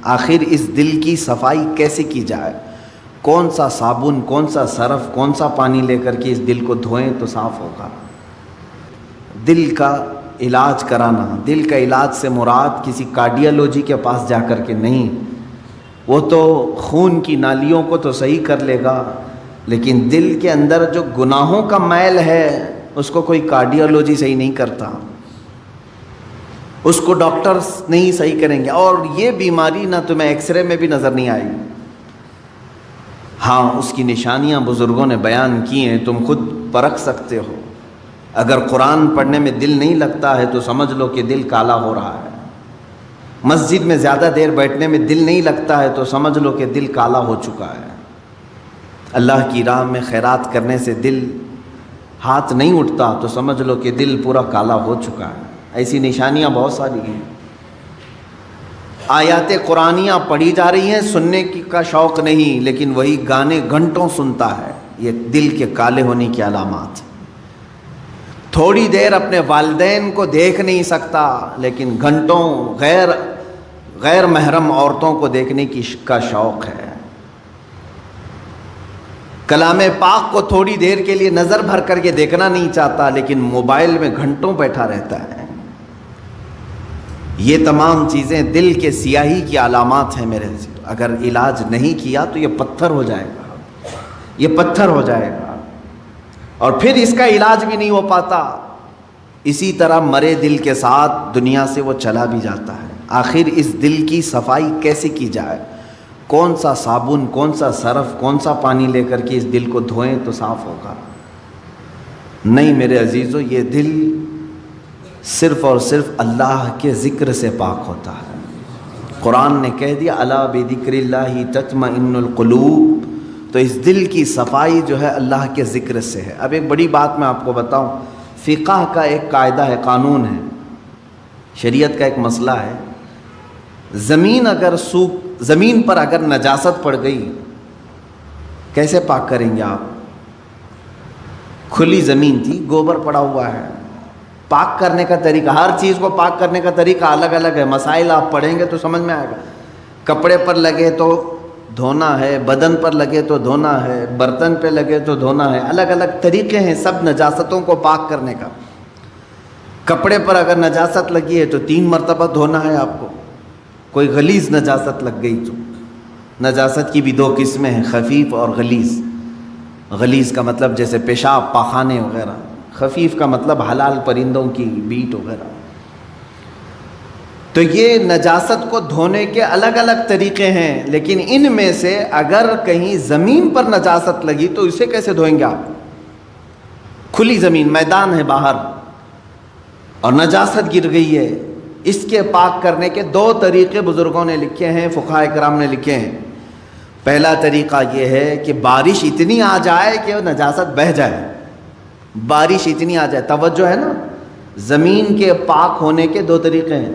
آخر اس دل کی صفائی کیسے کی جائے؟ کون سا صابن، کون سا سرف، کون سا پانی لے کر کے اس دل کو دھوئیں تو صاف ہوگا؟ دل کا علاج کرانا، دل کا علاج سے مراد کسی کارڈیالوجی کے پاس جا کر کے نہیں، وہ تو خون کی نالیوں کو تو صحیح کر لے گا، لیکن دل کے اندر جو گناہوں کا میل ہے اس کو کوئی کارڈیالوجی صحیح نہیں کرتا، اس کو ڈاکٹرز نہیں صحیح کریں گے۔ اور یہ بیماری نہ تمہیں ایکس رے میں بھی نظر نہیں آئی، ہاں اس کی نشانیاں بزرگوں نے بیان کی ہیں، تم خود پرکھ سکتے ہو۔ اگر قرآن پڑھنے میں دل نہیں لگتا ہے تو سمجھ لو کہ دل کالا ہو رہا ہے، مسجد میں زیادہ دیر بیٹھنے میں دل نہیں لگتا ہے تو سمجھ لو کہ دل کالا ہو چکا ہے، اللہ کی راہ میں خیرات کرنے سے دل ہاتھ نہیں اٹھتا تو سمجھ لو کہ دل پورا کالا ہو چکا ہے۔ ایسی نشانیاں بہت ساری ہیں۔ آیات قرآنیاں پڑھی جا رہی ہیں، سننے کا شوق نہیں، لیکن وہی گانے گھنٹوں سنتا ہے، یہ دل کے کالے ہونے کی علامات۔ تھوڑی دیر اپنے والدین کو دیکھ نہیں سکتا، لیکن گھنٹوں غیر محرم عورتوں کو دیکھنے کا شوق ہے۔ کلام پاک کو تھوڑی دیر کے لیے نظر بھر کر کے دیکھنا نہیں چاہتا، لیکن موبائل میں گھنٹوں بیٹھا رہتا ہے۔ یہ تمام چیزیں دل کے سیاہی کی علامات ہیں میرے عزیز۔ اگر علاج نہیں کیا تو یہ پتھر ہو جائے گا، یہ پتھر ہو جائے گا، اور پھر اس کا علاج بھی نہیں ہو پاتا۔ اسی طرح مرے دل کے ساتھ دنیا سے وہ چلا بھی جاتا ہے۔ آخر اس دل کی صفائی کیسے کی جائے؟ کون سا صابن، کون سا سرف، کون سا پانی لے کر کے اس دل کو دھوئیں تو صاف ہوگا؟ نہیں میرے عزیزو، یہ دل صرف اور صرف اللہ کے ذکر سے پاک ہوتا ہے۔ قرآن نے کہہ دیا الا بذکر اللہ تطمئن القلوب، تو اس دل کی صفائی جو ہے اللہ کے ذکر سے ہے۔ اب ایک بڑی بات میں آپ کو بتاؤں، فقہ کا ایک قاعدہ ہے، قانون ہے، شریعت کا ایک مسئلہ ہے، زمین پر اگر نجاست پڑ گئی کیسے پاک کریں گے آپ؟ کھلی زمین تھی، گوبر پڑا ہوا ہے، پاک کرنے کا طریقہ، ہر چیز کو پاک کرنے کا طریقہ الگ الگ ہے، مسائل آپ پڑھیں گے تو سمجھ میں آئے گا۔ کپڑے پر لگے تو دھونا ہے، بدن پر لگے تو دھونا ہے، برتن پہ لگے تو دھونا ہے، الگ الگ طریقے ہیں سب نجاستوں کو پاک کرنے کا۔ کپڑے پر اگر نجاست لگی ہے تو 3 مرتبہ دھونا ہے آپ کو۔ کوئی غلیظ نجاست لگ گئی تو، نجاست کی بھی 2 قسمیں ہیں، خفیف اور غلیظ۔ غلیظ کا مطلب جیسے پیشاب، پاخانے وغیرہ، خفیف کا مطلب حلال پرندوں کی بیٹ وغیرہ۔ تو یہ نجاست کو دھونے کے الگ الگ طریقے ہیں، لیکن ان میں سے اگر کہیں زمین پر نجاست لگی تو اسے کیسے دھوئیں گے آپ؟ کھلی زمین، میدان ہے باہر، اور نجاست گر گئی ہے، اس کے پاک کرنے کے 2 طریقے بزرگوں نے لکھے ہیں، فقہاء کرام نے لکھے ہیں۔ پہلا طریقہ یہ ہے کہ بارش اتنی آ جائے کہ وہ نجاست بہہ جائے، بارش اتنی آ جائے، توجہ ہے نا، زمین کے پاک ہونے کے 2 طریقے ہیں۔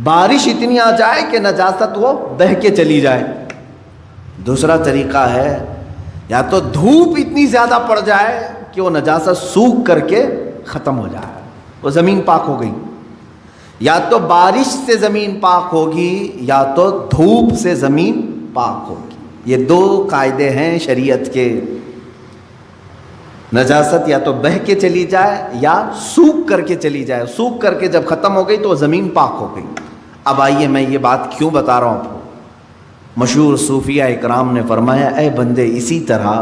بارش اتنی آ جائے کہ نجاست وہ بہہ کے چلی جائے۔ دوسرا طریقہ ہے یا تو دھوپ اتنی زیادہ پڑ جائے کہ وہ نجاست سوکھ کر کے ختم ہو جائے، وہ زمین پاک ہو گئی۔ یا تو بارش سے زمین پاک ہوگی یا تو دھوپ سے زمین پاک ہوگی۔ یہ 2 قاعدے ہیں شریعت کے۔ نجاست یا تو بہہ کے چلی جائے یا سوکھ کر کے چلی جائے، سوکھ کر کے جب ختم ہو گئی تو زمین پاک ہو گئی۔ اب آئیے میں یہ بات کیوں بتا رہا ہوں آپ کو۔ مشہور صوفیہ اکرام نے فرمایا، اے بندے، اسی طرح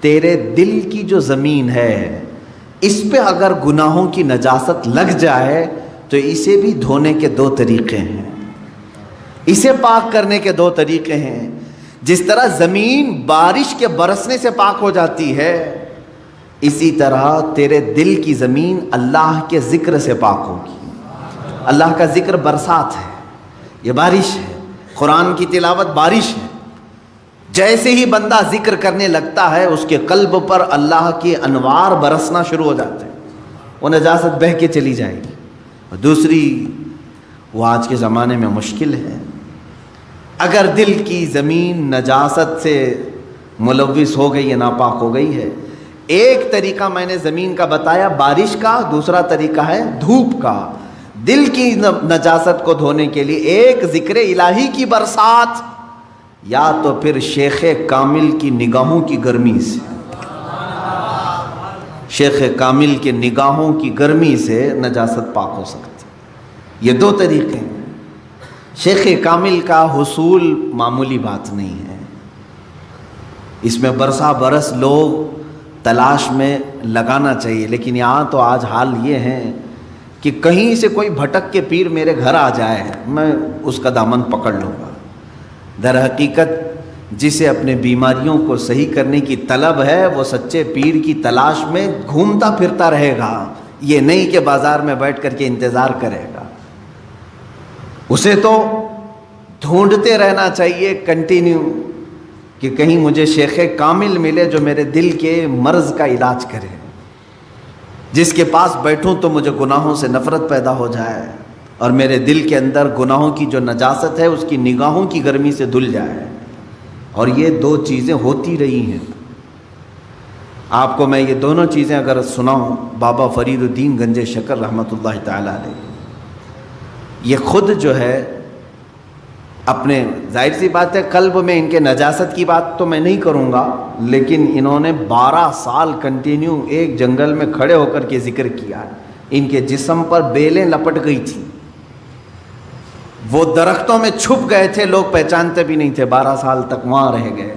تیرے دل کی جو زمین ہے اس پہ اگر گناہوں کی نجاست لگ جائے تو اسے بھی دھونے کے 2 طریقے ہیں، اسے پاک کرنے کے 2 طریقے ہیں۔ جس طرح زمین بارش کے برسنے سے پاک ہو جاتی ہے، اسی طرح تیرے دل کی زمین اللہ کے ذکر سے پاک ہوگی۔ اللہ کا ذکر برسات ہے، یہ بارش ہے، قرآن کی تلاوت بارش ہے۔ جیسے ہی بندہ ذکر کرنے لگتا ہے اس کے قلب پر اللہ کے انوار برسنا شروع ہو جاتے ہیں، وہ نجاست بہہ کے چلی جائے گی۔ اور دوسری، وہ آج کے زمانے میں مشکل ہے، اگر دل کی زمین نجاست سے ملوث ہو گئی ہے، ناپاک ہو گئی ہے، ایک طریقہ میں نے زمین کا بتایا بارش کا، دوسرا طریقہ ہے دھوپ کا۔ دل کی نجاست کو دھونے کے لیے ایک ذکر الہی کی برسات یا تو پھر شیخ کامل کی نگاہوں کی گرمی سے، شیخ کامل کے نگاہوں کی گرمی سے نجاست پاک ہو سکتی. یہ دو طریقے ہیں. شیخ کامل کا حصول معمولی بات نہیں ہے، اس میں برسا برس لوگ تلاش میں لگانا چاہیے. لیکن یہاں تو آج حال یہ ہے کہ کہیں سے کوئی بھٹک کے پیر میرے گھر آ جائے میں اس کا دامن پکڑ لوں گا. در حقیقت جسے اپنے بیماریوں کو صحیح کرنے کی طلب ہے وہ سچے پیر کی تلاش میں گھومتا پھرتا رہے گا، یہ نہیں کہ بازار میں بیٹھ کر کے انتظار کرے گا. اسے تو ڈھونڈتے رہنا چاہیے کنٹینیو کہ کہیں مجھے شیخ کامل ملے جو میرے دل کے مرض کا علاج کرے، جس کے پاس بیٹھوں تو مجھے گناہوں سے نفرت پیدا ہو جائے اور میرے دل کے اندر گناہوں کی جو نجاست ہے اس کی نگاہوں کی گرمی سے دھل جائے. اور یہ دو چیزیں ہوتی رہی ہیں. آپ کو میں یہ دونوں چیزیں اگر سناؤں، بابا فرید الدین گنج شکر رحمۃ اللہ تعالی علیہ یہ خود جو ہے اپنے، ظاہر سی بات ہے قلب میں ان کے نجاست کی بات تو میں نہیں کروں گا، لیکن انہوں نے 12 سال کنٹینیو ایک جنگل میں کھڑے ہو کر کے ذکر کیا. ان کے جسم پر بیلیں لپٹ گئی تھیں، وہ درختوں میں چھپ گئے تھے، لوگ پہچانتے بھی نہیں تھے. 12 سال تک وہاں رہ گئے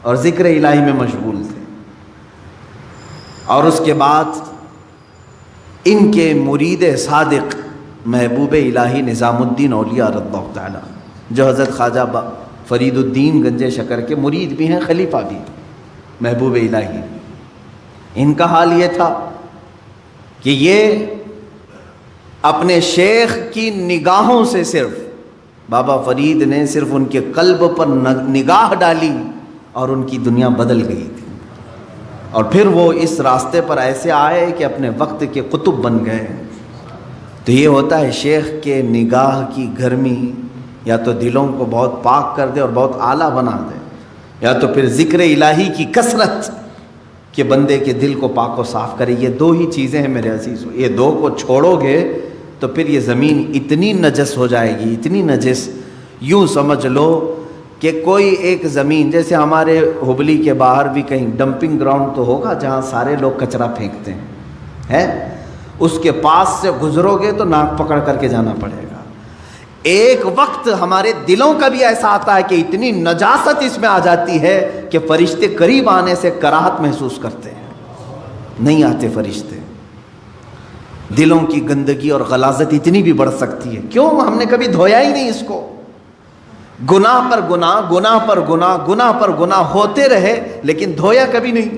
اور ذکر الہی میں مشغول تھے. اور اس کے بعد ان کے مرید صادق محبوب الہی نظام الدین اولیاء رضی اللہ تعالی جو حضرت خواجہ فرید الدین گنج شکر کے مرید بھی ہیں، خلیفہ بھی محبوب الہی، ان کا حال یہ تھا کہ یہ اپنے شیخ کی نگاہوں سے، صرف بابا فرید نے صرف ان کے قلب پر نگاہ ڈالی اور ان کی دنیا بدل گئی تھی. اور پھر وہ اس راستے پر ایسے آئے کہ اپنے وقت کے قطب بن گئے. تو یہ ہوتا ہے شیخ کے نگاہ کی گرمی یا تو دلوں کو بہت پاک کر دے اور بہت اعلیٰ بنا دے، یا تو پھر ذکر الہی کی کثرت کہ بندے کے دل کو پاک و صاف کرے. یہ دو ہی چیزیں ہیں میرے عزیز. یہ دو کو چھوڑو گے تو پھر یہ زمین اتنی نجس ہو جائے گی، اتنی نجس، یوں سمجھ لو کہ کوئی ایک زمین، جیسے ہمارے ہبلی کے باہر بھی کہیں ڈمپنگ گراؤنڈ تو ہوگا جہاں سارے لوگ کچرا پھینکتے ہیں، اس کے پاس سے گزرو گے تو ناک پکڑ کر کے جانا پڑے گا. ایک وقت ہمارے دلوں کا بھی ایسا آتا ہے کہ اتنی نجاست اس میں آ جاتی ہے کہ فرشتے قریب آنے سے کراہت محسوس کرتے ہیں، نہیں آتے فرشتے. دلوں کی گندگی اور غلاظت اتنی بھی بڑھ سکتی ہے. کیوں؟ ہم نے کبھی دھویا ہی نہیں اس کو. گناہ پر گناہ، گناہ پر گناہ، گناہ پر گناہ ہوتے رہے لیکن دھویا کبھی نہیں.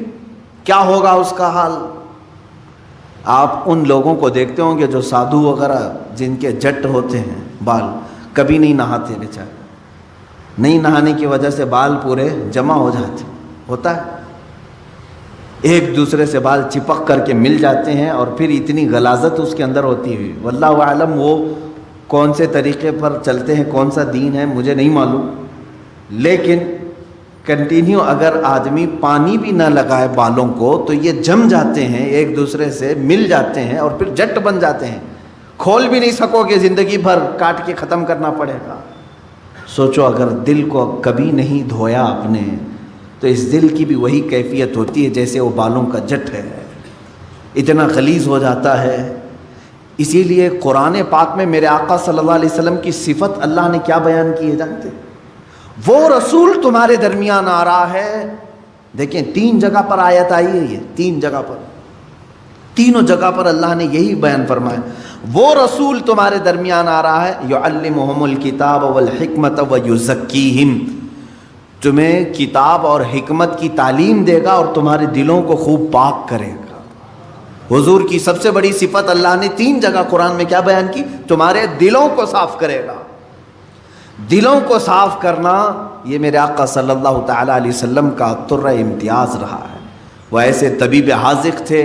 کیا ہوگا اس کا حال؟ آپ ان لوگوں کو دیکھتے ہوں گے جو سادھو وغیرہ جن کے جٹ ہوتے ہیں بال، کبھی نہیں نہاتے بیچارے. نہیں نہانے کی وجہ سے بال پورے جمع ہو جاتے. ہوتا ہے ایک دوسرے سے بال چپک کر کے مل جاتے ہیں اور پھر اتنی غلاظت اس کے اندر ہوتی ہوئی. واللہ اعلم وہ کون سے طریقے پر چلتے ہیں، کون سا دین ہے مجھے نہیں معلوم، لیکن کنٹینیو اگر آدمی پانی بھی نہ لگائے بالوں کو تو یہ جم جاتے ہیں، ایک دوسرے سے مل جاتے ہیں اور پھر جٹ بن جاتے ہیں. کھول بھی نہیں سکو گے، زندگی بھر کاٹ کے ختم کرنا پڑے گا. سوچو اگر دل کو کبھی نہیں دھویا آپ نے تو اس دل کی بھی وہی کیفیت ہوتی ہے جیسے وہ بالوں کا جٹ ہے، اتنا غلیظ ہو جاتا ہے. اسی لیے قرآن پاک میں میرے آقا صلی اللہ علیہ وسلم کی صفت اللہ نے کیا بیان کی ہے جانتے؟ وہ رسول تمہارے درمیان آ رہا ہے. دیکھیں 3 جگہ پر آیت آئی ہے، یہ 3 جگہ پر، تینوں جگہ پر اللہ نے یہی بیان فرمایا. وہ رسول تمہارے درمیان آ رہا ہے، یعلمہم الکتاب والحکمت ویزکیہم، تمہیں کتاب اور حکمت کی تعلیم دے گا اور تمہارے دلوں کو خوب پاک کرے گا. حضور کی سب سے بڑی صفت اللہ نے 3 جگہ قرآن میں کیا بیان کی؟ تمہارے دلوں کو صاف کرے گا. دلوں کو صاف کرنا یہ میرے آقا صلی اللہ تعالی علیہ وسلم کا طرہ امتیاز رہا ہے. وہ ایسے طبیب حاذق تھے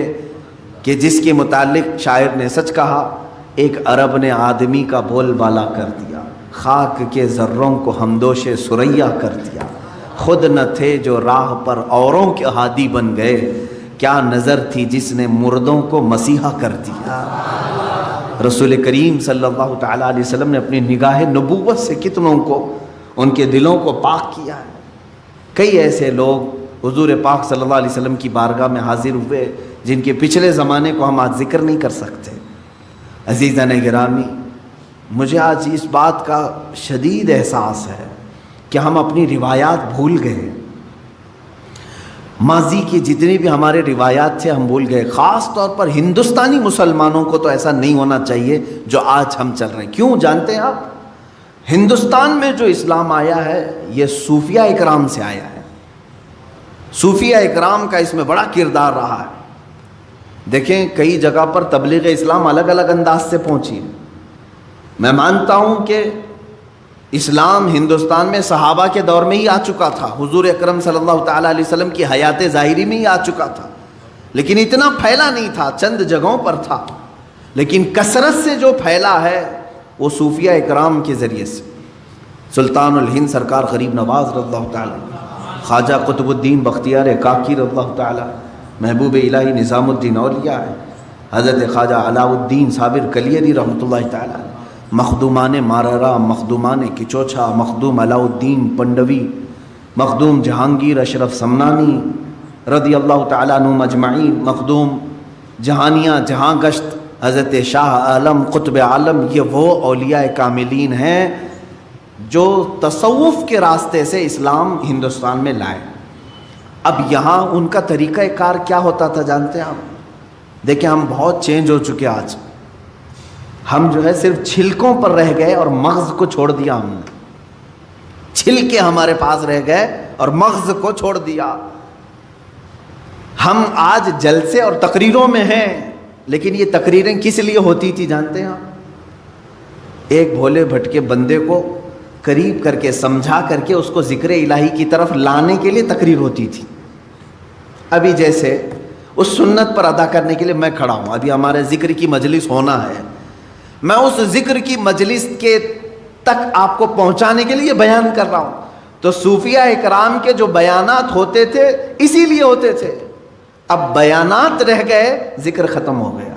کہ جس کے متعلق شاعر نے سچ کہا، ایک عرب نے آدمی کا بول بالا کر دیا، خاک کے ذروں کو ہمدوش سریا کر دیا. خود نہ تھے جو راہ پر اوروں کے ہادی بن گئے، کیا نظر تھی جس نے مردوں کو مسیحا کر دیا. رسول کریم صلی اللہ تعالیٰ علیہ وسلم نے اپنی نگاہ نبوت سے کتنوں کو ان کے دلوں کو پاک کیا ہے۔ کئی ایسے لوگ حضور پاک صلی اللہ علیہ وسلم کی بارگاہ میں حاضر ہوئے جن کے پچھلے زمانے کو ہم آج ذکر نہیں کر سکتے۔ عزیزان گرامی، مجھے آج اس بات کا شدید احساس ہے کہ ہم اپنی روایات بھول گئے۔ ماضی کی جتنی بھی ہمارے روایات تھے ہم بھول گئے۔ خاص طور پر ہندوستانی مسلمانوں کو تو ایسا نہیں ہونا چاہیے جو آج ہم چل رہے ہیں۔ کیوں جانتے ہیں آپ؟ ہندوستان میں جو اسلام آیا ہے یہ صوفیہ اکرام سے آیا ہے۔ صوفیہ اکرام کا اس میں بڑا کردار رہا ہے۔ دیکھیں کئی جگہ پر تبلیغ اسلام الگ الگ انداز سے پہنچی ہے۔ میں مانتا ہوں کہ اسلام ہندوستان میں صحابہ کے دور میں ہی آ چکا تھا، حضور اکرم صلی اللہ تعالیٰ علیہ وسلم کی حیات ظاہری میں ہی آ چکا تھا، لیکن اتنا پھیلا نہیں تھا، چند جگہوں پر تھا۔ لیکن کثرت سے جو پھیلا ہے وہ صوفیہ اکرام کے ذریعے سے۔ سلطان الہند سرکار غریب نواز رضی اللہ تعالیٰ، خواجہ قطب الدین بختیار کاکی رضی اللہ تعالیٰ، محبوب الہی نظام الدین اولیاء ہے، حضرت خواجہ علاء الدین صابر کلیری رحمۃ اللہ تعالیٰ، مخدومان ماررا، مخدومان کچوچھا، مخدوم علاء الدین پنڈوی، مخدوم جہانگیر اشرف سمنانی رضی اللہ تعالیٰ عنہم اجمعین، مخدوم جہانیہ جہاں گشت حضرت شاہ عالم قطب عالم، یہ وہ اولیاء کاملین ہیں جو تصوف کے راستے سے اسلام ہندوستان میں لائے۔ اب یہاں ان کا طریقہ کار کیا ہوتا تھا جانتے ہیں آپ؟ دیکھیں ہم بہت چینج ہو چکے آج۔ ہم جو ہے صرف چھلکوں پر رہ گئے اور مغز کو چھوڑ دیا ہم نے۔ چھلکے ہمارے پاس رہ گئے اور مغز کو چھوڑ دیا۔ ہم آج جلسے اور تقریروں میں ہیں، لیکن یہ تقریریں کس لیے ہوتی تھی جانتے ہیں آپ؟ ایک بھولے بھٹکے بندے کو قریب کر کے سمجھا کر کے اس کو ذکر الہی کی طرف لانے کے لیے تقریر ہوتی تھی۔ ابھی جیسے اس سنت پر ادا کرنے کے لیے میں کھڑا ہوں، ابھی ہمارے ذکر کی مجلس ہونا ہے، میں اس ذکر کی مجلس کے تک آپ کو پہنچانے کے لیے بیان کر رہا ہوں۔ تو صوفیہ اکرام کے جو بیانات ہوتے تھے اسی لیے ہوتے تھے۔ اب بیانات رہ گئے، ذکر ختم ہو گیا،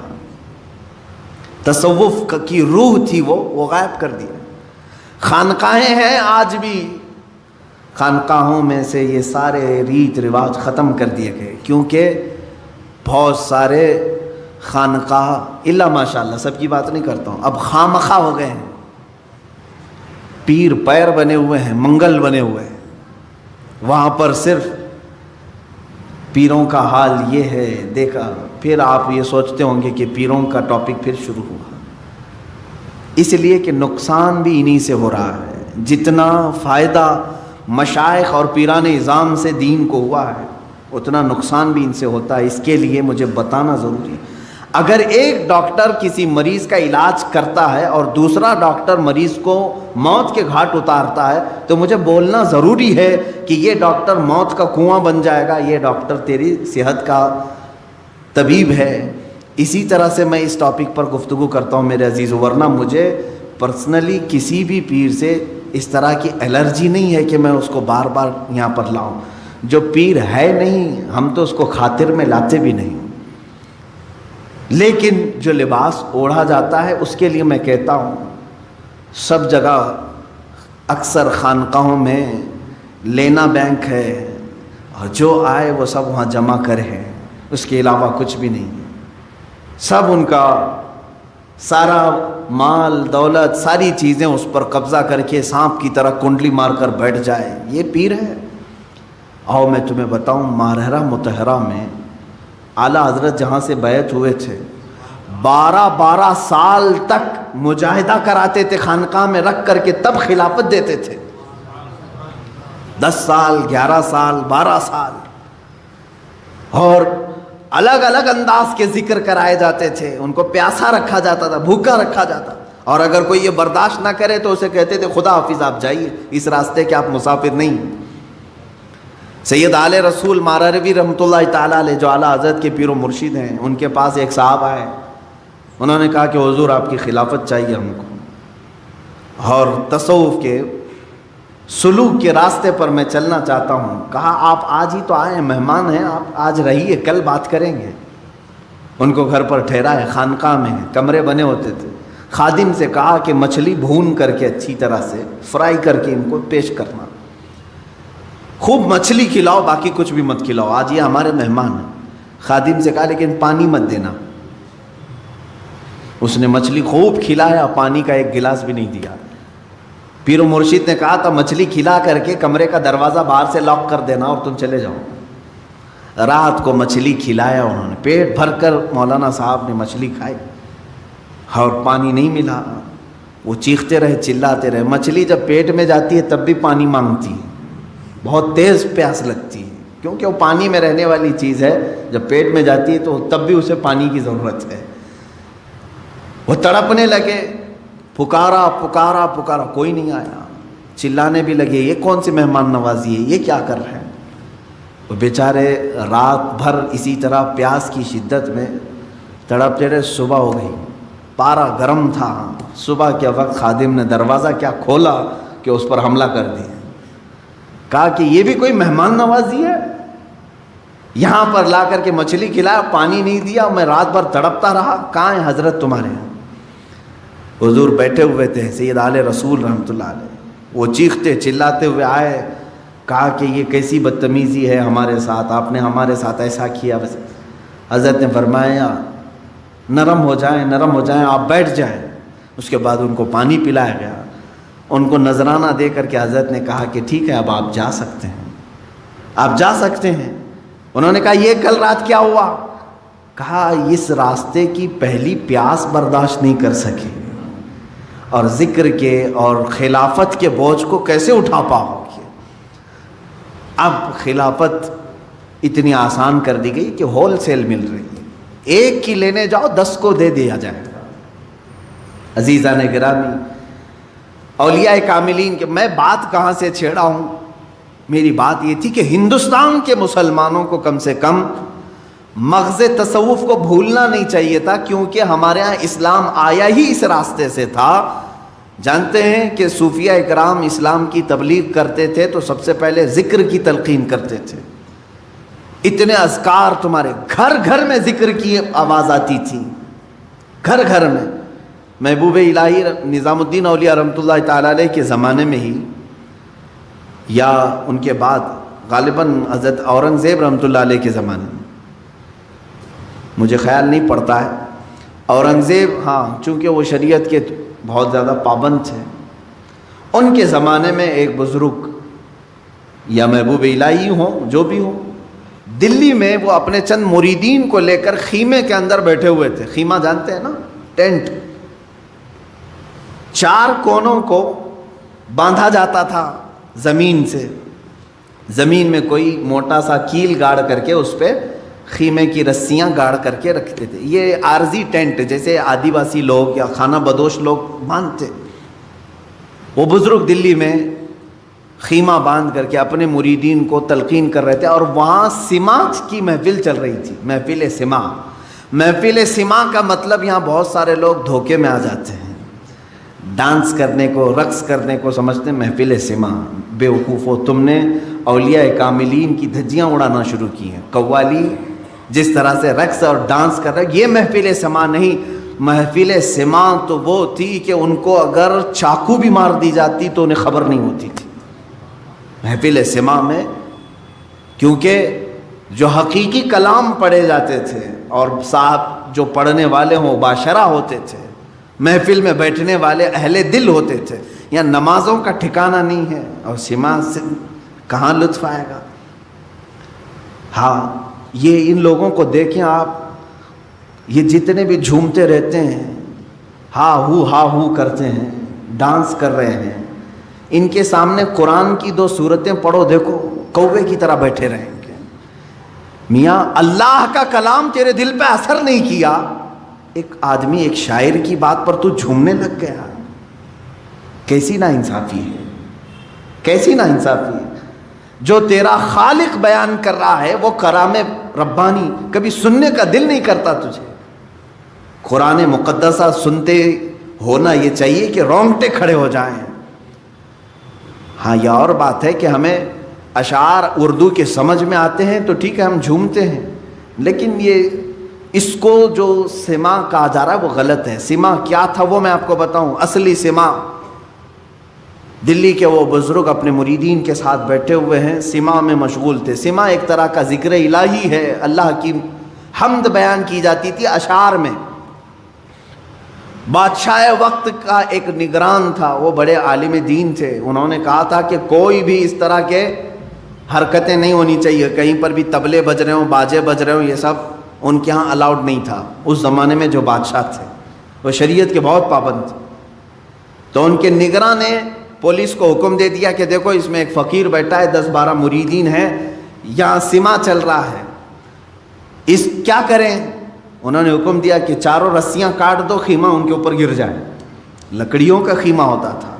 تصوف کی روح تھی وہ غائب کر دیا۔ خانقاہیں ہیں آج بھی، خانقاہوں میں سے یہ سارے ریت رواج ختم کر دیے گئے، کیونکہ بہت سارے خانقاہ اللہ ماشاءاللہ سب کی بات نہیں کرتا ہوں، اب خامخواہ ہو گئے ہیں، پیر پیر بنے ہوئے ہیں، منگل بنے ہوئے ہیں، وہاں پر صرف پیروں کا حال یہ ہے دیکھا۔ پھر آپ یہ سوچتے ہوں گے کہ پیروں کا ٹاپک پھر شروع ہوا، اس لیے کہ نقصان بھی انہی سے ہو رہا ہے۔ جتنا فائدہ مشائخ اور پیران اعظام سے دین کو ہوا ہے اتنا نقصان بھی ان سے ہوتا ہے۔ اس کے لیے مجھے بتانا ضروری ہے، اگر ایک ڈاکٹر کسی مریض کا علاج کرتا ہے اور دوسرا ڈاکٹر مریض کو موت کے گھاٹ اتارتا ہے تو مجھے بولنا ضروری ہے کہ یہ ڈاکٹر موت کا کنواں بن جائے گا، یہ ڈاکٹر تیری صحت کا طبیب ہے۔ اسی طرح سے میں اس ٹاپک پر گفتگو کرتا ہوں میرے عزیزو، ورنہ مجھے پرسنلی کسی بھی پیر سے اس طرح کی الرجی نہیں ہے کہ میں اس کو بار بار یہاں پر لاؤں۔ جو پیر ہے نہیں ہم تو اس کو خاطر میں لاتے بھی نہیں، لیکن جو لباس اوڑھا جاتا ہے اس کے لیے میں کہتا ہوں سب جگہ اکثر خانقاہوں میں لینا بینک ہے اور جو آئے وہ سب وہاں جمع کرے، اس کے علاوہ کچھ بھی نہیں ہے۔ سب ان کا سارا مال دولت ساری چیزیں اس پر قبضہ کر کے سانپ کی طرح کنڈلی مار کر بیٹھ جائے، یہ پیر ہے۔ آؤ میں تمہیں بتاؤں، مارہرہ متحرہ میں اعلیٰ حضرت جہاں سے بیعت ہوئے تھے 12 سال تک مجاہدہ کراتے تھے، خانقاہ میں رکھ کر کے تب خلافت دیتے تھے۔ 10 سال 11 سال 12 سال اور الگ الگ انداز کے ذکر کرائے جاتے تھے، ان کو پیاسا رکھا جاتا تھا، بھوکا رکھا جاتا، اور اگر کوئی یہ برداشت نہ کرے تو اسے کہتے تھے خدا حافظ آپ جائیے، اس راستے کے آپ مسافر نہیں۔ سید آل رسول مارروی رحمۃ اللہ تعالیٰ علیہ جو اعلیٰ حضرت کے پیر و مرشد ہیں، ان کے پاس ایک صاحب آئے، انہوں نے کہا کہ حضور آپ کی خلافت چاہیے ہم کو، اور تصوف کے سلوک کے راستے پر میں چلنا چاہتا ہوں۔ کہا آپ آج ہی تو آئے ہیں، مہمان ہیں، آپ آج رہیے، کل بات کریں گے۔ ان کو گھر پر ٹھہرائے، خانقاہ میں کمرے بنے ہوتے تھے، خادم سے کہا کہ مچھلی بھون کر کے اچھی طرح سے فرائی کر کے ان کو پیش کرنا، خوب مچھلی کھلاؤ، باقی کچھ بھی مت کھلاؤ، آج یہ ہمارے مہمان ہیں۔ خادم سے کہا لیکن پانی مت دینا۔ اس نے مچھلی خوب کھلایا، پانی کا ایک گلاس بھی نہیں دیا۔ پیر و مرشد نے کہا تھا مچھلی کھلا کر کے کمرے کا دروازہ باہر سے لاک کر دینا اور تم چلے جاؤ۔ رات کو مچھلی کھلایا انہوں نے، پیٹ بھر کر مولانا صاحب نے مچھلی کھائی اور پانی نہیں ملا۔ وہ چیختے رہے، چلاتے رہے۔ مچھلی جب پیٹ میں جاتی ہے تب بھی پانی مانگتی ہے، بہت تیز پیاس لگتی ہے، کیونکہ وہ پانی میں رہنے والی چیز ہے۔ جب پیٹ میں جاتی ہے تو تب بھی اسے پانی کی ضرورت ہے۔ وہ تڑپنے لگے، پکارا پکارا پکارا، کوئی نہیں آیا۔ چلانے بھی لگے، یہ کون سی مہمان نوازی ہے، یہ کیا کر رہے ہیں؟ وہ بیچارے رات بھر اسی طرح پیاس کی شدت میں تڑپتے رہے۔ صبح ہو گئی، پارا گرم تھا۔ صبح کے وقت خادم نے دروازہ کیا کھولا کہ اس پر حملہ کر دیا۔ کہا کہ یہ بھی کوئی مہمان نوازی ہے، یہاں پر لا کر کے مچھلی کھلایا، پانی نہیں دیا، میں رات بھر تڑپتا رہا، کہاں ہے حضرت تمہارے؟ حضور بیٹھے ہوئے تھے، سید آل رسول رحمۃ اللہ علیہ، وہ چیختے چلاتے ہوئے آئے۔ کہا کہ یہ کیسی بدتمیزی ہے ہمارے ساتھ، آپ نے ہمارے ساتھ ایسا کیا۔ بس حضرت نے فرمایا نرم ہو جائیں، نرم ہو جائیں، آپ بیٹھ جائیں۔ اس کے بعد ان کو پانی پلایا گیا۔ ان کو نذرانہ دے کر کے حضرت نے کہا کہ ٹھیک ہے اب آپ جا سکتے ہیں، آپ جا سکتے ہیں۔ انہوں نے کہا یہ کل رات کیا ہوا؟ کہا اس راستے کی پہلی پیاس برداشت نہیں کر سکے اور ذکر کے اور خلافت کے بوجھ کو کیسے اٹھا پاؤ گے؟ اب خلافت اتنی آسان کر دی گئی کہ ہول سیل مل رہی ہے، ایک کی لینے جاؤ 10 کو دے دیا جائے گا۔ عزیزان گرامی، اولیاء کاملین کے میں بات کہاں سے چھیڑا ہوں، میری بات یہ تھی کہ ہندوستان کے مسلمانوں کو کم سے کم مغز تصوف کو بھولنا نہیں چاہیے تھا، کیونکہ ہمارے ہاں اسلام آیا ہی اس راستے سے تھا۔ جانتے ہیں کہ صوفیہ اکرام اسلام کی تبلیغ کرتے تھے تو سب سے پہلے ذکر کی تلقین کرتے تھے۔ اتنے اذکار تمہارے گھر گھر میں ذکر کی آواز آتی تھی، گھر گھر میں۔ محبوب الہی نظام الدین اولیاء رحمۃ اللہ تعالی علیہ کے زمانے میں ہی یا ان کے بعد غالباً حضرت اورنگزیب رحمۃ اللہ علیہ کے زمانے میں، مجھے خیال نہیں پڑتا ہے، اورنگزیب ہاں چونکہ وہ شریعت کے بہت زیادہ پابند تھے، ان کے زمانے میں ایک بزرگ یا محبوب الہی ہوں جو بھی ہوں، دلی میں وہ اپنے چند مریدین کو لے کر خیمے کے اندر بیٹھے ہوئے تھے۔ خیمہ جانتے ہیں نا، ٹینٹ، 4 کونوں کو باندھا جاتا تھا زمین سے، زمین میں کوئی موٹا سا کیل گاڑ کر کے اس پہ خیمے کی رسیاں گاڑ کر کے رکھتے تھے۔ یہ عارضی ٹینٹ جیسے آدیواسی لوگ یا خانہ بدوش لوگ باندھتے، وہ بزرگ دلی میں خیمہ باندھ کر کے اپنے مریدین کو تلقین کر رہے تھے، اور وہاں سماع کی محفل چل رہی تھی، محفل سماع۔ محفل سماع کا مطلب یہاں بہت سارے لوگ دھوکے میں آ جاتے ہیں، ڈانس کرنے کو، رقص کرنے کو سمجھتے ہیں محفل سماع۔ بے وقوفو، تم نے اولیاء کاملین کی دھجیاں اڑانا شروع کی ہیں۔ قوالی جس طرح سے رقص اور ڈانس کر رہے، یہ محفل سماع نہیں۔ محفل سماع تو وہ تھی کہ ان کو اگر چاقو بھی مار دی جاتی تو انہیں خبر نہیں ہوتی تھی۔ محفل سماع میں کیونکہ جو حقیقی کلام پڑھے جاتے تھے اور صاحب جو پڑھنے والے ہوں باشرہ ہوتے تھے، محفل میں بیٹھنے والے اہل دل ہوتے تھے، یا نمازوں کا ٹھکانہ نہیں ہے اور سماع سے کہاں لطف آئے گا۔ ہاں یہ ان لوگوں کو دیکھیں آپ، یہ جتنے بھی جھومتے رہتے ہیں، ہا ہو کرتے ہیں، ڈانس کر رہے ہیں، ان کے سامنے قرآن کی 2 سورتیں پڑھو، دیکھو کوے کی طرح بیٹھے رہیں گے۔ میاں اللہ کا کلام تیرے دل پہ اثر نہیں کیا، ایک آدمی ایک شاعر کی بات پر تو جھومنے لگ گیا، کیسی نا انصافی ہے، کیسی نا انصافی ہے۔ جو تیرا خالق بیان کر رہا ہے وہ کلام ربانی، کبھی سننے کا دل نہیں کرتا تجھے؟ قرآن مقدسہ سنتے ہونا یہ چاہیے کہ رونگٹے کھڑے ہو جائیں۔ ہاں یہ اور بات ہے کہ ہمیں اشعار اردو کے سمجھ میں آتے ہیں تو ٹھیک ہے ہم جھومتے ہیں، لیکن یہ اس کو جو سما کہا جا رہا ہے وہ غلط ہے. سما کیا تھا وہ میں آپ کو بتاؤں. اصلی سما دلی کے وہ بزرگ اپنے مریدین کے ساتھ بیٹھے ہوئے ہیں, سما میں مشغول تھے. سما ایک طرح کا ذکر الہی ہے, اللہ کی حمد بیان کی جاتی تھی اشعار میں. بادشاہ وقت کا ایک نگران تھا, وہ بڑے عالم دین تھے. انہوں نے کہا تھا کہ کوئی بھی اس طرح کے حرکتیں نہیں ہونی چاہیے, کہیں پر بھی طبلے بج رہے ہوں, باجے بج رہے ہوں, یہ سب ان کے ہاں الاؤڈ نہیں تھا. اس زمانے میں جو بادشاہ تھے وہ شریعت کے بہت پابند تھے. تو ان کے نگراں نے پولیس کو حکم دے دیا کہ دیکھو اس میں ایک فقیر بیٹھا ہے, 10-12 مریدین ہیں, یہاں سما چل رہا ہے, اس کیا کریں. انہوں نے حکم دیا کہ چاروں رسیاں کاٹ دو, خیمہ ان کے اوپر گر جائے. لکڑیوں کا خیمہ ہوتا تھا.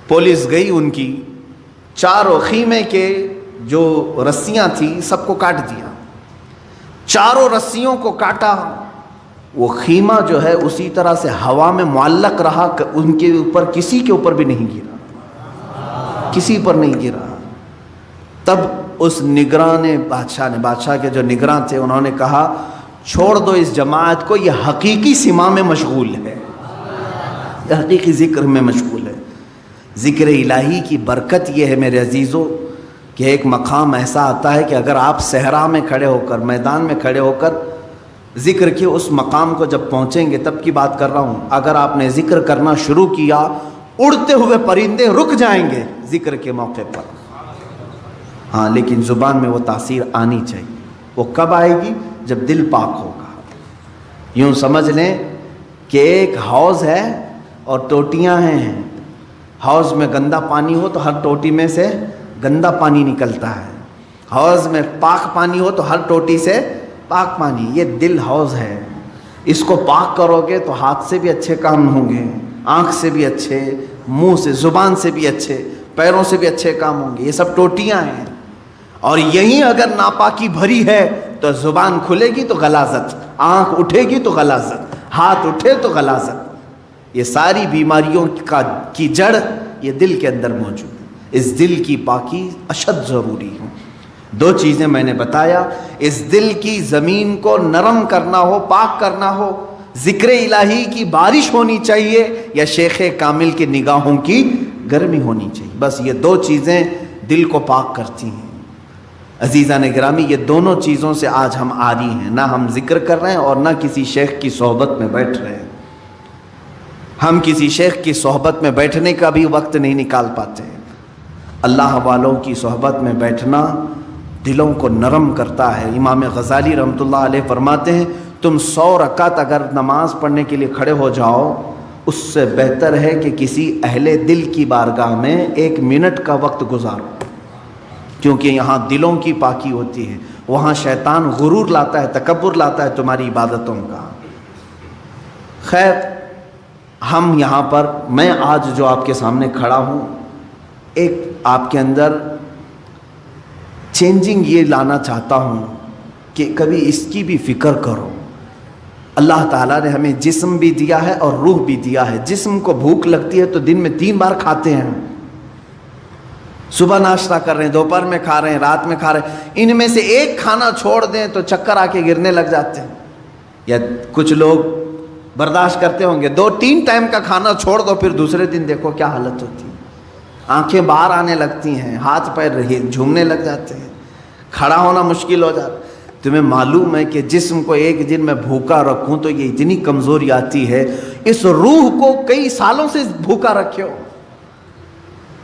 پولیس گئی, ان کی چاروں خیمے کے جو رسیاں تھیں سب کو کاٹ دیا. چاروں رسیوں کو کاٹا, وہ خیمہ جو ہے اسی طرح سے ہوا میں معلق رہا, ان کے اوپر کسی کے اوپر بھی نہیں گرا, کسی پر نہیں گرا. تب اس نگراں نے بادشاہ کے جو نگراں تھے انہوں نے کہا چھوڑ دو اس جماعت کو, یہ حقیقی سما میں مشغول ہے, یہ حقیقی ذکر میں مشغول ہے. ذکر الہی کی برکت یہ ہے میرے عزیزو کہ ایک مقام ایسا آتا ہے کہ اگر آپ صحرا میں کھڑے ہو کر, میدان میں کھڑے ہو کر ذکر کے اس مقام کو جب پہنچیں گے, تب کی بات کر رہا ہوں, اگر آپ نے ذکر کرنا شروع کیا اڑتے ہوئے پرندے رک جائیں گے ذکر کے موقع پر. ہاں لیکن زبان میں وہ تاثیر آنی چاہیے. وہ کب آئے گی؟ جب دل پاک ہوگا. یوں سمجھ لیں کہ ایک حوض ہے اور ٹوٹیاں ہیں. حوض میں گندا پانی ہو تو ہر ٹوٹی میں سے گندا پانی نکلتا ہے, حوض میں پاک پانی ہو تو ہر ٹوٹی سے پاک پانی. یہ دل حوض ہے, اس کو پاک کرو گے تو ہاتھ سے بھی اچھے کام ہوں گے, آنکھ سے بھی اچھے, منہ سے, زبان سے بھی اچھے, پیروں سے بھی اچھے کام ہوں گے. یہ سب ٹوٹیاں ہیں. اور یہیں اگر ناپاکی بھری ہے تو زبان کھلے گی تو غلاظت, آنکھ اٹھے گی تو غلاظت, ہاتھ اٹھے تو غلاظت. یہ ساری بیماریوں کی جڑ یہ دل کے اندر موجود ہے. اس دل کی پاکی اشد ضروری ہے. 2 چیزیں میں نے بتایا, اس دل کی زمین کو نرم کرنا ہو, پاک کرنا ہو, ذکر الہی کی بارش ہونی چاہیے یا شیخ کامل کی نگاہوں کی گرمی ہونی چاہیے. بس یہ 2 چیزیں دل کو پاک کرتی ہیں. عزیزان گرامی, یہ دونوں چیزوں سے آج ہم عاری ہیں. نہ ہم ذکر کر رہے ہیں اور نہ کسی شیخ کی صحبت میں بیٹھ رہے ہیں. ہم کسی شیخ کی صحبت میں بیٹھنے کا بھی وقت نہیں نکال پاتے. اللہ والوں کی صحبت میں بیٹھنا دلوں کو نرم کرتا ہے. امام غزالی رحمۃ اللہ علیہ فرماتے ہیں تم 100 رکعت اگر نماز پڑھنے کے لیے کھڑے ہو جاؤ, اس سے بہتر ہے کہ کسی اہل دل کی بارگاہ میں 1 منٹ کا وقت گزارو, کیونکہ یہاں دلوں کی پاکی ہوتی ہے. وہاں شیطان غرور لاتا ہے, تکبر لاتا ہے تمہاری عبادتوں کا. خیر, ہم یہاں پر, میں آج جو آپ کے سامنے کھڑا ہوں, ایک آپ کے اندر چینجنگ یہ لانا چاہتا ہوں کہ کبھی اس کی بھی فکر کرو. اللہ تعالیٰ نے ہمیں جسم بھی دیا ہے اور روح بھی دیا ہے. جسم کو بھوک لگتی ہے تو دن میں 3 بار کھاتے ہیں, صبح ناشتہ کر رہے ہیں, دوپہر میں کھا رہے ہیں, رات میں کھا رہے ہیں. ان میں سے ایک کھانا چھوڑ دیں تو چکر آ کے گرنے لگ جاتے ہیں. یا کچھ لوگ برداشت کرتے ہوں گے, 2-3 ٹائم کا کھانا چھوڑ دو, پھر دوسرے دن دیکھو کیا حالت ہوتی ہے. آنکھیں باہر آنے لگتی ہیں, ہاتھ پیر جھومنے لگ جاتے ہیں, کھڑا ہونا مشکل ہو جاتا ہے. تمہیں معلوم ہے کہ جسم کو ایک دن میں بھوکا رکھوں تو یہ اتنی کمزوری آتی ہے. اس روح کو کئی سالوں سے بھوکا رکھے ہو,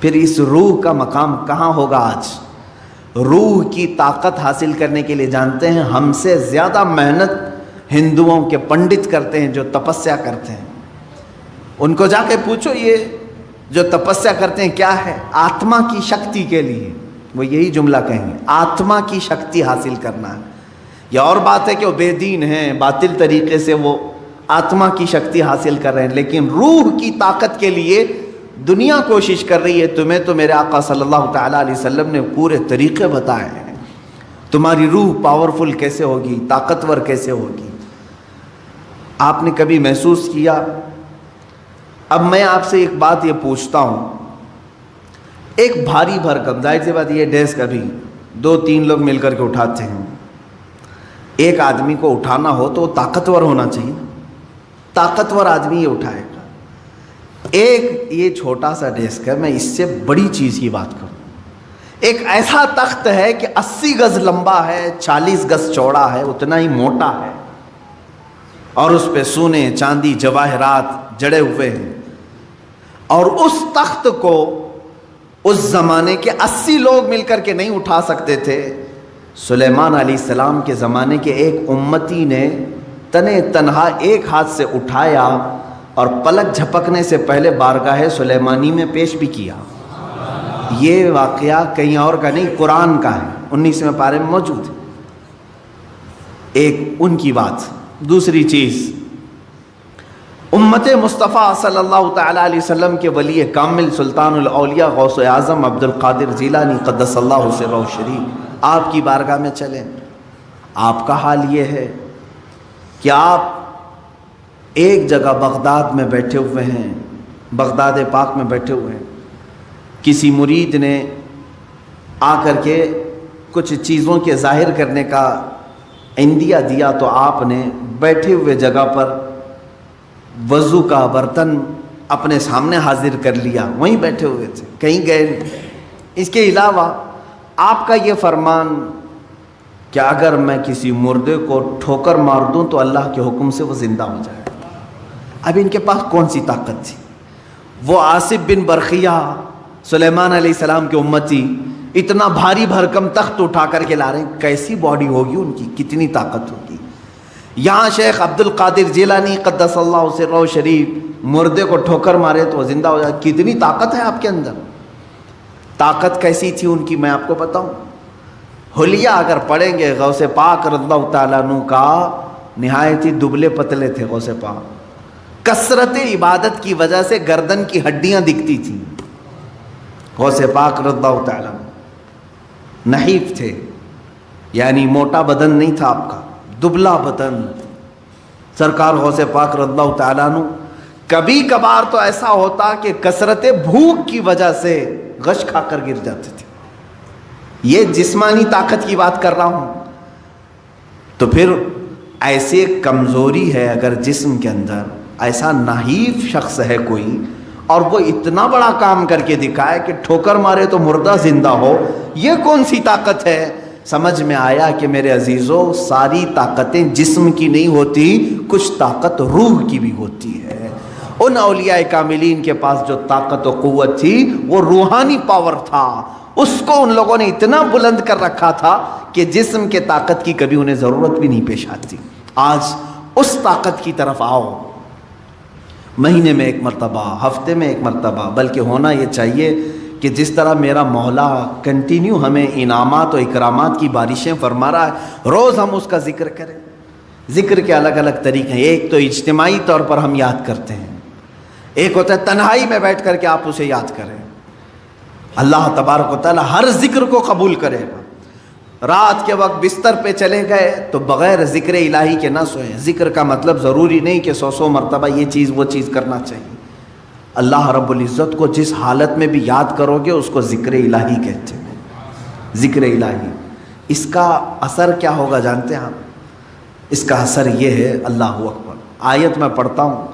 پھر اس روح کا مقام کہاں ہوگا آج؟ روح کی طاقت حاصل کرنے کے لیے جانتے ہیں ہم سے زیادہ محنت ہندوؤں کے پنڈت کرتے ہیں جو تپسیا کرتے ہیں. ان کو جا کے پوچھو یہ جو تپسیا کرتے ہیں کیا ہے؟ آتما کی شکتی کے لیے. وہ یہی جملہ کہیں گے, آتما کی شکتی حاصل کرنا ہے. یہ اور بات ہے کہ وہ بے دین ہیں, باطل طریقے سے وہ آتما کی شکتی حاصل کر رہے ہیں, لیکن روح کی طاقت کے لیے دنیا کوشش کر رہی ہے. تمہیں تو میرے آقا صلی اللہ تعالیٰ علیہ وسلم نے پورے طریقے بتائے ہیں. تمہاری روح پاورفل کیسے ہوگی, طاقتور کیسے ہوگی. آپ نے کبھی محسوس کیا؟ اب میں آپ سے ایک بات یہ پوچھتا ہوں, ایک بھاری بھرکم, ظاہر سی بات یہ ڈیسک ابھی 2-3 لوگ مل کر کے اٹھاتے ہیں, ایک آدمی کو اٹھانا ہو تو وہ طاقتور ہونا چاہیے، طاقتور آدمی یہ اٹھائے گا۔ ایک یہ چھوٹا سا ڈیسک ہے، میں اس سے بڑی چیز کی بات کروں، ایک ایسا تخت ہے کہ 80 گز لمبا ہے، 40 گز چوڑا ہے، اتنا ہی موٹا ہے، اور اس پہ سونے چاندی جواہرات جڑے ہوئے ہیں، اور اس تخت کو اس زمانے کے 80 لوگ مل کر کے نہیں اٹھا سکتے تھے۔ سلیمان علیہ السلام کے زمانے کے ایک امتی نے تنے تنہا ایک ہاتھ سے اٹھایا اور پلک جھپکنے سے پہلے بارگاہ سلیمانی میں پیش بھی کیا۔ یہ واقعہ کہیں اور کا نہیں، قرآن کا ہے، 19ویں پارے میں موجود ہے۔ ایک ان کی بات۔ دوسری چیز، امت مصطفیٰ صلی اللہ تعالیٰ علیہ وسلم کے ولی کامل سلطان الاولیاء غوث اعظم عبد القادر جیلانی قدس اللہ سرہ الشریف آپ کی بارگاہ میں چلیں، آپ کا حال یہ ہے کہ آپ ایک جگہ بغداد میں بیٹھے ہوئے ہیں، بغداد پاک میں بیٹھے ہوئے ہیں، کسی مرید نے آ کر کے کچھ چیزوں کے ظاہر کرنے کا عندیہ دیا، تو آپ نے بیٹھے ہوئے جگہ پر وضو کا برتن اپنے سامنے حاضر کر لیا، وہیں بیٹھے ہوئے تھے، کہیں گئے نہیں۔ اس کے علاوہ آپ کا یہ فرمان کہ اگر میں کسی مردے کو ٹھوکر مار دوں تو اللہ کے حکم سے وہ زندہ ہو جائے۔ اب ان کے پاس کون سی طاقت تھی؟ وہ آصف بن برخیہ سلیمان علیہ السلام کے امتی اتنا بھاری بھرکم تخت اٹھا کر کے لا رہے ہیں، کیسی باڈی ہوگی ان کی، کتنی طاقت ہوگی۔ یہاں شیخ عبد القادر جیلانی قدس اللہ سرہ شریف مردے کو ٹھوکر مارے تو وہ زندہ ہو جائے، کتنی طاقت ہے آپ کے اندر۔ طاقت کیسی تھی ان کی میں آپ کو بتاؤں۔ حلیہ اگر پڑھیں گے غوث پاک رضی اللہ تعالیٰ عنہ کا، نہایت ہی دبلے پتلے تھے غوث پاک، کثرت عبادت کی وجہ سے گردن کی ہڈیاں دکھتی تھیں۔ غوث پاک رضی اللہ تعالیٰ عنہ نحیف تھے، یعنی موٹا بدن نہیں تھا آپ کا، دبلا بدن۔ سرکار غوث پاک رضی اللہ تعالیٰ عنہ کبھی کبھار تو ایسا ہوتا کہ کثرت بھوک کی وجہ سے غش کھا کر گر جاتے تھے۔ یہ جسمانی طاقت کی بات کر رہا ہوں۔ تو پھر ایسے کمزوری ہے اگر جسم کے اندر، ایسا نحیف شخص ہے کوئی اور وہ اتنا بڑا کام کر کے دکھائے کہ ٹھوکر مارے تو مردہ زندہ ہو، یہ کون سی طاقت ہے؟ سمجھ میں آیا کہ میرے عزیزوں، ساری طاقتیں جسم کی نہیں ہوتی، کچھ طاقت روح کی بھی ہوتی ہے۔ ان اولیاء کاملین کے پاس جو طاقت و قوت تھی وہ روحانی پاور تھا، اس کو ان لوگوں نے اتنا بلند کر رکھا تھا کہ جسم کے طاقت کی کبھی انہیں ضرورت بھی نہیں پیش آتی۔ آج اس طاقت کی طرف آؤ، مہینے میں ایک مرتبہ، ہفتے میں ایک مرتبہ، بلکہ ہونا یہ چاہیے کہ جس طرح میرا مولا کنٹینیو ہمیں انعامات و اکرامات کی بارشیں فرما رہا ہے، روز ہم اس کا ذکر کریں۔ ذکر کے الگ الگ طریقے ہیں، ایک تو اجتماعی طور پر ہم یاد کرتے ہیں، ایک ہوتا ہے تنہائی میں بیٹھ کر کے آپ اسے یاد کریں۔ اللہ تبارک و تعالی ہر ذکر کو قبول کرے گا۔ رات کے وقت بستر پہ چلے گئے تو بغیر ذکر الہی کے نہ سوئیں۔ ذکر کا مطلب ضروری نہیں کہ 100 مرتبہ یہ چیز وہ چیز کرنا چاہیے۔ اللہ رب العزت کو جس حالت میں بھی یاد کرو گے اس کو ذکر الہی کہتے ہیں، ذکر الہی۔ اس کا اثر کیا ہوگا جانتے ہیں آپ؟ اس کا اثر یہ ہے، اللہ اکبر، آیت میں پڑھتا ہوں،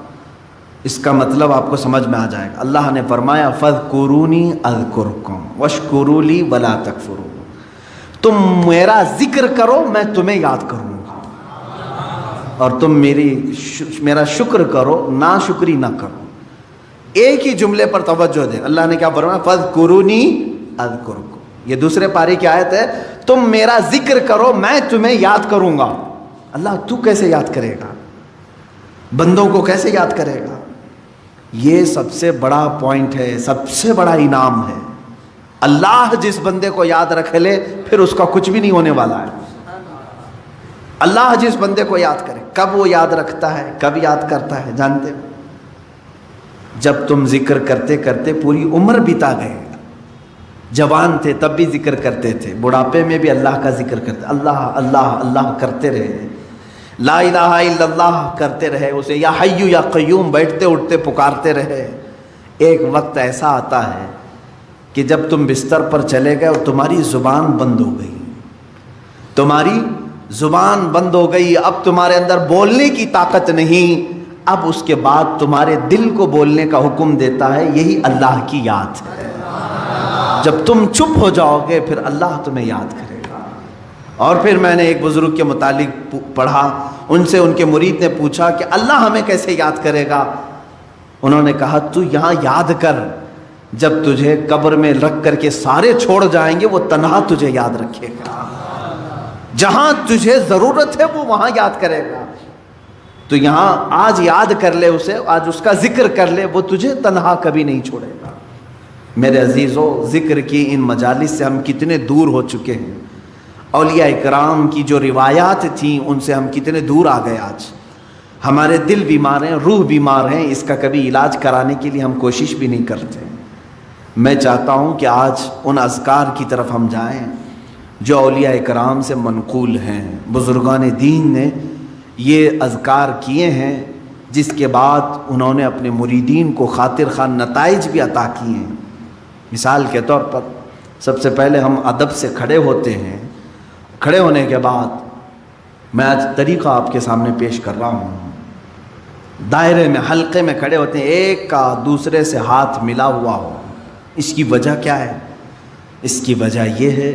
اس کا مطلب آپ کو سمجھ میں آ جائے گا۔ اللہ نے فرمایا فَاذْكُرُونِي أَذْكُرْكُمْ وَاشْكُرُوا لِي وَلَا تَكْفُرُونَ، تم میرا ذکر کرو میں تمہیں یاد کروں گا، اور تم میرا شکر کرو، ناشکری نہ کرو۔ ایک ہی جملے پر توجہ دیں، اللہ نے کیا فرمایا؟ فَاذْكُرُونِي أَذْكُرْكُمْ۔ یہ دوسرے پارے کی آیت ہے، تم میرا ذکر کرو میں تمہیں یاد کروں گا۔ اللہ تو کیسے یاد کرے گا؟ بندوں کو کیسے یاد کرے گا؟ یہ سب سے بڑا پوائنٹ ہے، سب سے بڑا انعام ہے۔ اللہ جس بندے کو یاد رکھ لے پھر اس کا کچھ بھی نہیں ہونے والا ہے۔ اللہ جس بندے کو یاد کرے، کب وہ یاد رکھتا ہے، کب یاد کرتا ہے جانتے ہو؟ جب تم ذکر کرتے کرتے پوری عمر بتا گئے، جوان تھے تب بھی ذکر کرتے تھے، بڑھاپے میں بھی اللہ کا ذکر کرتے، اللہ اللہ اللہ کرتے رہے، لا الہ الا اللہ کرتے رہے، اسے یا حی یا قیوم بیٹھتے اٹھتے پکارتے رہے۔ ایک وقت ایسا آتا ہے کہ جب تم بستر پر چلے گئے اور تمہاری زبان بند ہو گئی، تمہاری زبان بند ہو گئی، اب تمہارے اندر بولنے کی طاقت نہیں، اب اس کے بعد تمہارے دل کو بولنے کا حکم دیتا ہے، یہی اللہ کی یاد ہے۔ جب تم چپ ہو جاؤ گے پھر اللہ تمہیں یاد کرے گا۔ اور پھر میں نے ایک بزرگ کے متعلق پڑھا، ان سے ان کے مرید نے پوچھا کہ اللہ ہمیں کیسے یاد کرے گا؟ انہوں نے کہا تو یہاں یاد کر، جب تجھے قبر میں رکھ کر کے سارے چھوڑ جائیں گے وہ تنہا تجھے یاد رکھے گا، جہاں تجھے ضرورت ہے وہ وہاں یاد کرے گا۔ تو یہاں آج یاد کر لے اسے، آج اس کا ذکر کر لے، وہ تجھے تنہا کبھی نہیں چھوڑے گا۔ میرے عزیزو، ذکر کی ان مجالس سے ہم کتنے دور ہو چکے ہیں، اولیاء اکرام کی جو روایات تھیں ان سے ہم کتنے دور آ گئے۔ آج ہمارے دل بیمار ہیں، روح بیمار ہیں، اس کا کبھی علاج کرانے کے لیے ہم کوشش بھی نہیں کرتے۔ میں چاہتا ہوں کہ آج ان اذکار کی طرف ہم جائیں جو اولیاء اکرام سے منقول ہیں، بزرگان دین نے یہ اذکار کیے ہیں، جس کے بعد انہوں نے اپنے مریدین کو خاطر خواہ نتائج بھی عطا کیے ہیں۔ مثال کے طور پر سب سے پہلے ہم ادب سے کھڑے ہوتے ہیں، کھڑے ہونے کے بعد میں آج طریقہ آپ کے سامنے پیش کر رہا ہوں۔ دائرے میں، حلقے میں کھڑے ہوتے ہیں، ایک کا دوسرے سے ہاتھ ملا ہوا ہو۔ اس کی وجہ کیا ہے؟ اس کی وجہ یہ ہے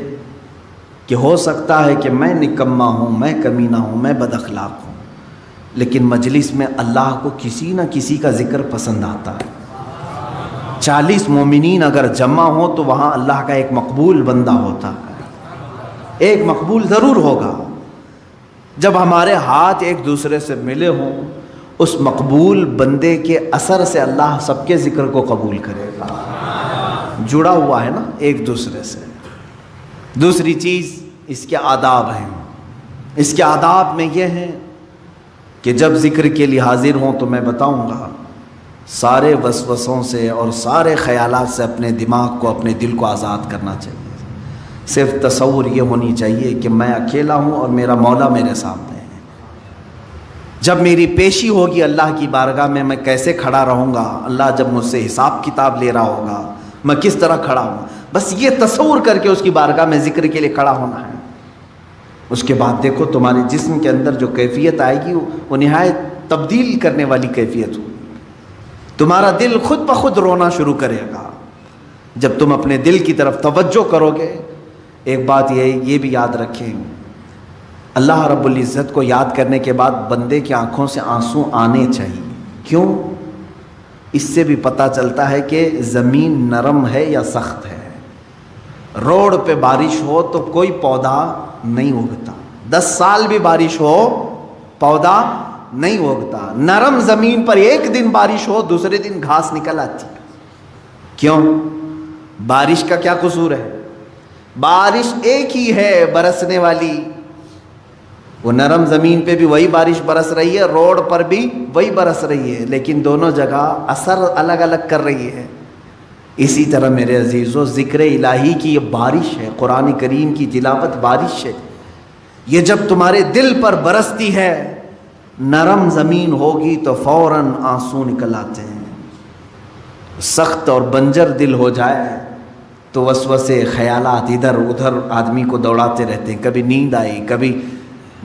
کہ ہو سکتا ہے کہ میں نکما ہوں، میں کمینہ ہوں، میں بد اخلاق ہوں، لیکن مجلس میں اللہ کو کسی نہ کسی کا ذکر پسند آتا ہے۔ 40 مومنین اگر جمع ہوں تو وہاں اللہ کا ایک مقبول بندہ ہوتا ہے، ایک مقبول ضرور ہوگا۔ جب ہمارے ہاتھ ایک دوسرے سے ملے ہوں، اس مقبول بندے کے اثر سے اللہ سب کے ذکر کو قبول کرے گا۔ جڑا ہوا ہے نا ایک دوسرے سے۔ دوسری چیز اس کے آداب ہیں۔ اس کے آداب میں یہ ہیں کہ جب ذکر کے لیے حاضر ہوں تو میں بتاؤں گا، سارے وسوسوں سے اور سارے خیالات سے اپنے دماغ کو، اپنے دل کو آزاد کرنا چاہیے۔ صرف تصور یہ ہونی چاہیے کہ میں اکیلا ہوں اور میرا مولا میرے سامنے ہے۔ جب میری پیشی ہوگی اللہ کی بارگاہ میں کیسے کھڑا رہوں گا، اللہ جب مجھ سے حساب کتاب لے رہا ہوگا میں کس طرح کھڑا ہوں، بس یہ تصور کر کے اس کی بارگاہ میں ذکر کے لیے کھڑا ہونا ہے۔ اس کے بعد دیکھو تمہارے جسم کے اندر جو کیفیت آئے گی وہ نہایت تبدیل کرنے والی کیفیت ہوگی۔ تمہارا دل خود بخود رونا شروع کرے گا جب تم اپنے دل کی طرف توجہ کرو گے۔ ایک بات یہ بھی یاد رکھیں، اللہ رب العزت کو یاد کرنے کے بعد بندے کی آنکھوں سے آنسو آنے چاہیے۔ کیوں؟ اس سے بھی پتہ چلتا ہے کہ زمین نرم ہے یا سخت ہے۔ روڈ پہ بارش ہو تو کوئی پودا نہیں اگتا، 10 سال بھی بارش ہو پودا نہیں اگتا۔ نرم زمین پر ایک دن بارش ہو دوسرے دن گھاس نکل آتی۔ کیوں؟ بارش کا کیا قصور ہے؟ بارش ایک ہی ہے برسنے والی، وہ نرم زمین پہ بھی وہی بارش برس رہی ہے، روڈ پر بھی وہی برس رہی ہے، لیکن دونوں جگہ اثر الگ الگ کر رہی ہے۔ اسی طرح میرے عزیزو، ذکر الہی کی یہ بارش ہے، قرآن کریم کی تلاوت بارش ہے، یہ جب تمہارے دل پر برستی ہے، نرم زمین ہوگی تو فوراً آنسو نکل آتے ہیں۔ سخت اور بنجر دل ہو جائے تو وسوسے، خیالات ادھر ادھر آدمی کو دوڑاتے رہتے ہیں۔ کبھی نیند آئی، کبھی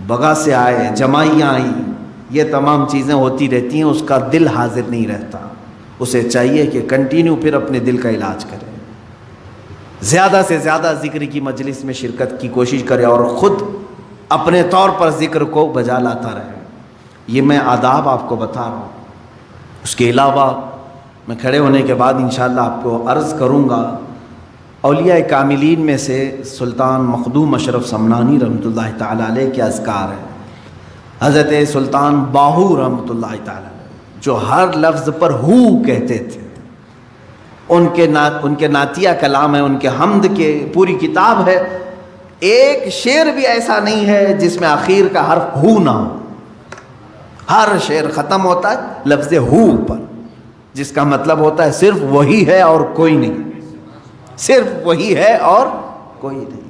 بغا سے آئے، جمائیاں آئیں، یہ تمام چیزیں ہوتی رہتی ہیں، اس کا دل حاضر نہیں رہتا۔ اسے چاہیے کہ کنٹینیو پھر اپنے دل کا علاج کرے، زیادہ سے زیادہ ذکر کی مجلس میں شرکت کی کوشش کرے اور خود اپنے طور پر ذکر کو بجا لاتا رہے۔ یہ میں آداب آپ کو بتا رہا ہوں۔ اس کے علاوہ میں کھڑے ہونے کے بعد انشاءاللہ آپ کو عرض کروں گا، اولیاء کاملین میں سے سلطان مخدوم اشرف سمنانی رحمۃ اللہ تعالیٰ علیہ کے اذکار ہیں۔ حضرت سلطان باہو رحمۃ اللہ تعالیٰ علیہ جو ہر لفظ پر ہو کہتے تھے، ان کے نعتیہ کلام ہے، ان کے حمد کے پوری کتاب ہے، ایک شعر بھی ایسا نہیں ہے جس میں آخر کا حرف ہو نہ ہو۔ ہر شعر ختم ہوتا ہے لفظ ہو پر، جس کا مطلب ہوتا ہے صرف وہی ہے اور کوئی نہیں، صرف وہی ہے اور کوئی نہیں۔